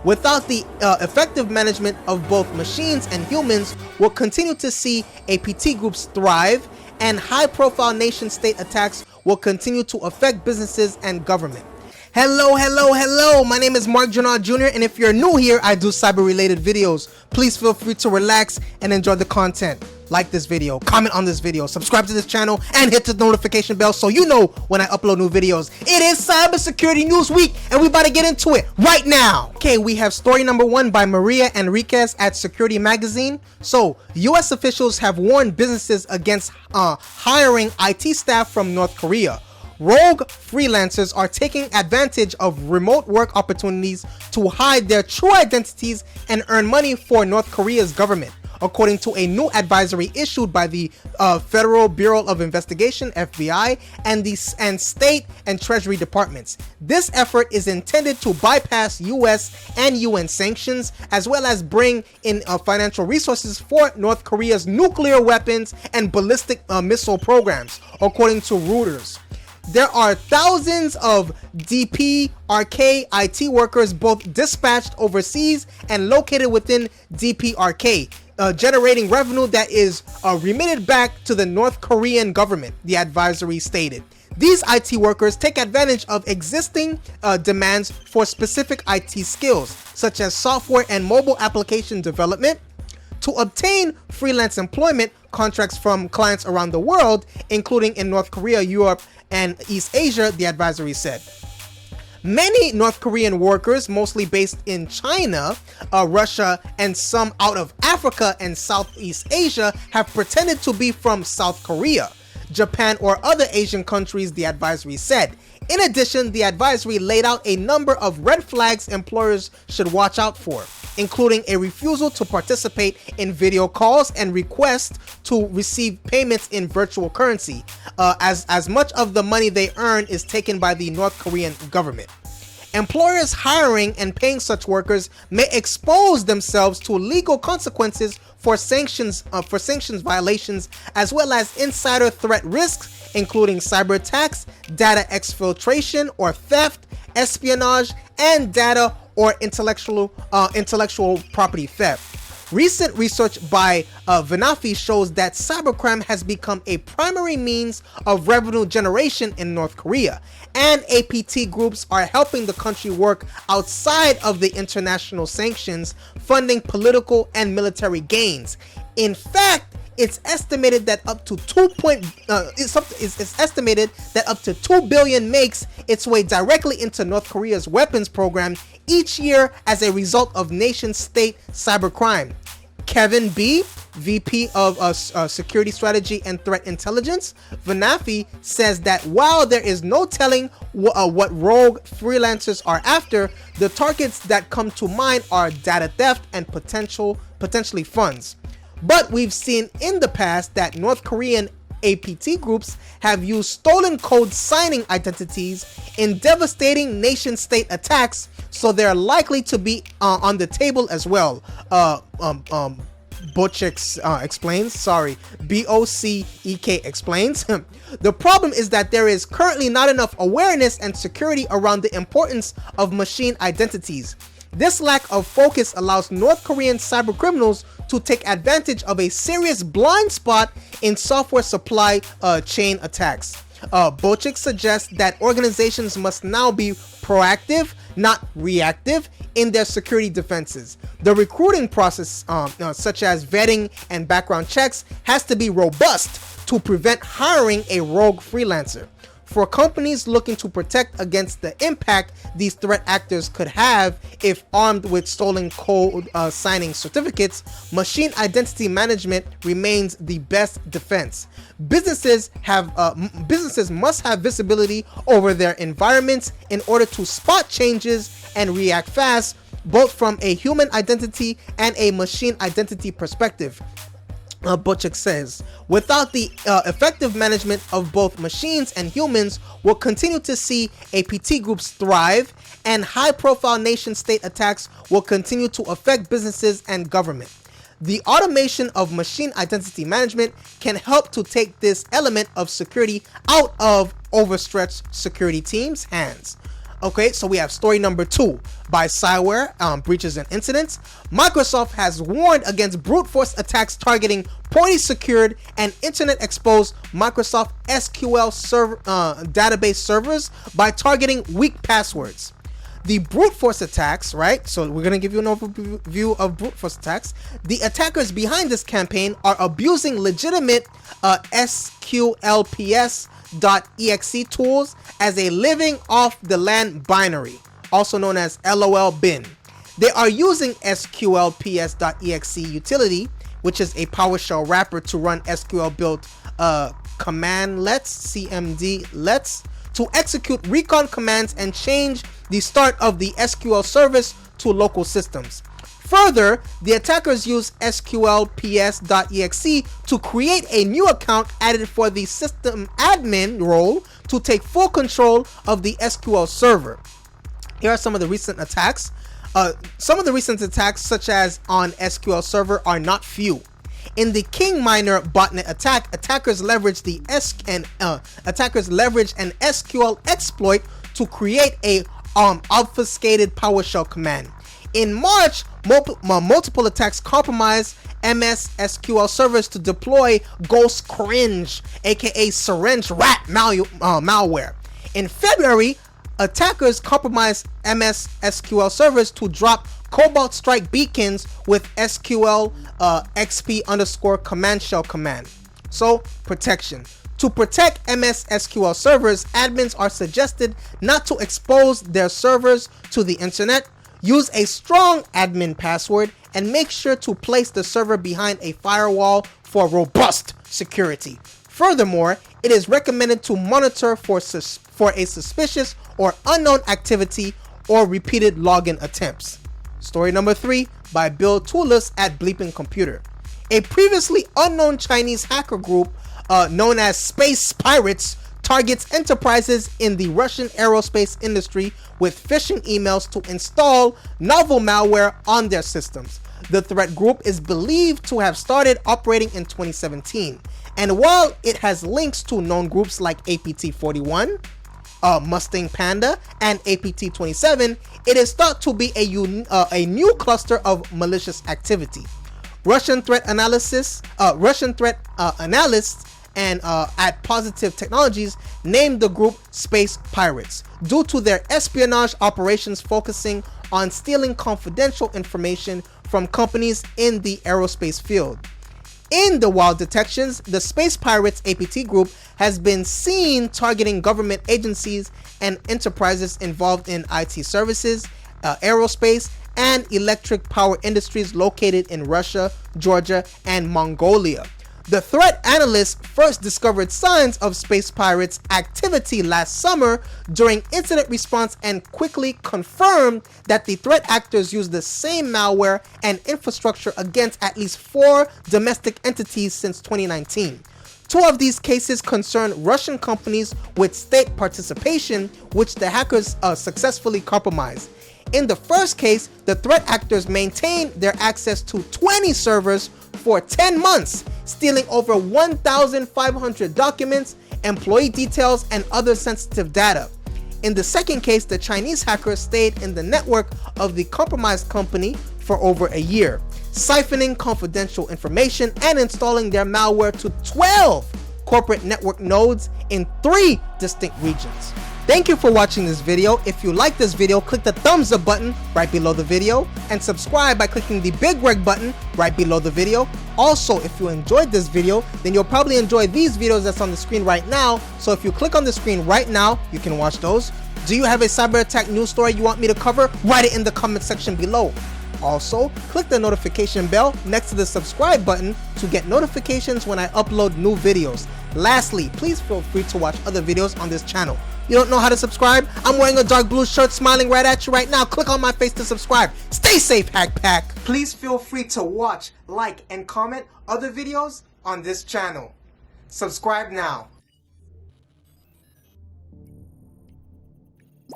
Without the effective management of both machines and humans, we'll continue to see APT groups thrive, and high-profile nation-state attacks will continue to affect businesses and government. Hello, my name is Marc Drouinaud Jr, and if you're new here, I do cyber-related videos. Please feel free to relax and enjoy the content. Like this video, comment on this video, subscribe to this channel, and hit the notification bell so you know when I upload new videos. It is Cybersecurity News Week, and we about to get into it right now. Okay, we have story number 1 by Maria Enriquez at Security Magazine. So, US officials have warned businesses against hiring IT staff from North Korea. Rogue freelancers are taking advantage of remote work opportunities to hide their true identities and earn money for North Korea's government, according to a new advisory issued by the Federal Bureau of Investigation (FBI) and state and treasury departments. This effort is intended to bypass US and UN sanctions, as well as bring in financial resources for North Korea's nuclear weapons and ballistic missile programs, according to Reuters. There are thousands of DPRK IT workers both dispatched overseas and located within DPRK, generating revenue that is remitted back to the North Korean government, the advisory stated. These IT workers take advantage of existing demands for specific IT skills, such as software and mobile application development, to obtain freelance employment contracts from clients around the world, including in North Korea, Europe, and East Asia, the advisory said. Many North Korean workers, mostly based in China, Russia, and some out of Africa and Southeast Asia, have pretended to be from South Korea, Japan, or other Asian countries, the advisory said. In addition, the advisory laid out a number of red flags employers should watch out for, including a refusal to participate in video calls and requests to receive payments in virtual currency, as much of the money they earn is taken by the North Korean government. Employers hiring and paying such workers may expose themselves to legal consequences for sanctions violations, as well as insider threat risks, including cyber attacks, data exfiltration or theft, espionage, and data or intellectual property theft. Recent research by Vanafi shows that cybercrime has become a primary means of revenue generation in North Korea, and APT groups are helping the country work outside of the international sanctions, funding political and military gains. In fact, it's estimated that up to 2 billion makes its way directly into North Korea's weapons program each year as a result of nation-state cybercrime. Kevin B., VP of Security Strategy and Threat Intelligence, Vanafi, says that while there is no telling what rogue freelancers are after, the targets that come to mind are data theft and potentially funds. But we've seen in the past that North Korean APT groups have used stolen code signing identities in devastating nation-state attacks, so they're likely to be on the table as well. Bocek explains. Bocek explains. The problem is that there is currently not enough awareness and security around the importance of machine identities. This lack of focus allows North Korean cybercriminals to take advantage of a serious blind spot in software supply chain attacks. Bocek suggests that organizations must now be proactive, not reactive, in their security defenses. The recruiting process, such as vetting and background checks, has to be robust to prevent hiring a rogue freelancer. For companies looking to protect against the impact these threat actors could have if armed with stolen code signing certificates, machine identity management remains the best defense. Businesses must have visibility over their environments in order to spot changes and react fast, both from a human identity and a machine identity perspective. Bocek says, without the effective management of both machines and humans, we'll continue to see APT groups thrive, and high-profile nation-state attacks will continue to affect businesses and government. The automation of machine identity management can help to take this element of security out of overstretched security teams' hands. Okay, so we have story number 2. By Cyware, breaches and incidents, Microsoft has warned against brute force attacks targeting poorly secured and internet exposed Microsoft SQL database servers by targeting weak passwords. The brute force attacks, right? So we're going to give you an overview of brute force attacks. The attackers behind this campaign are abusing legitimate SQLPS.exe tools as a living off the land binary, also known as LOL bin. They are using SQLPS.exe utility, which is a PowerShell wrapper to run SQL built commandlets, CMDlets, to execute recon commands and change the start of the SQL service to local systems. Further, the attackers use SQLPS.exe to create a new account added for the system admin role to take full control of the SQL server. Here are some of the recent attacks. Some of the recent attacks, such as on SQL server, are not few. In the King Miner botnet attack, attackers leveraged an SQL exploit to create a obfuscated PowerShell command. In March, multiple attacks compromised MS SQL servers to deploy Ghost Cringe, aka Syringe Rat malware. In February, attackers compromised MS SQL servers to drop Cobalt Strike beacons with SQL XP_command shell command. So, protection. To protect MS SQL servers, admins are suggested not to expose their servers to the internet, use a strong admin password, and make sure to place the server behind a firewall for robust security. Furthermore, it is recommended to monitor for a suspicious or unknown activity or repeated login attempts. Story number 3 by Bill Toulis at Bleeping Computer. A previously unknown Chinese hacker group known as Space Pirates targets enterprises in the Russian aerospace industry with phishing emails to install novel malware on their systems. The threat group is believed to have started operating in 2017, and while it has links to known groups like APT41, Mustang Panda, and APT27, it is thought to be a new cluster of malicious activity. Russian threat analysts and at Positive Technologies named the group Space Pirates due to their espionage operations focusing on stealing confidential information from companies in the aerospace field. In the wild detections, the Space Pirates APT group has been seen targeting government agencies and enterprises involved in IT services, aerospace, and electric power industries located in Russia, Georgia, and Mongolia. The threat analysts first discovered signs of Space Pirates activity last summer during incident response and quickly confirmed that the threat actors used the same malware and infrastructure against at least 4 domestic entities since 2019. 2 of these cases concern Russian companies with state participation, which the hackers successfully compromised. In the first case, the threat actors maintained their access to 20 servers for 10 months, stealing over 1,500 documents, employee details, and other sensitive data. In the second case, the Chinese hackers stayed in the network of the compromised company for over a year, siphoning confidential information and installing their malware to 12 corporate network nodes in 3 distinct regions. Thank you for watching this video. If you like this video, click the thumbs up button right below the video and subscribe by clicking the big red button right below the video. Also, if you enjoyed this video, then you'll probably enjoy these videos that's on the screen right now. So if you click on the screen right now, you can watch those. Do you have a cyber attack news story you want me to cover? Write it in the comment section below. Also, click the notification bell next to the subscribe button to get notifications when I upload new videos. Lastly, please feel free to watch other videos on this channel. You don't know how to subscribe? I'm wearing a dark blue shirt smiling right at you right now. Click on my face to subscribe. Stay safe, Hack Pack. Please feel free to watch, like, and comment other videos on this channel. Subscribe now.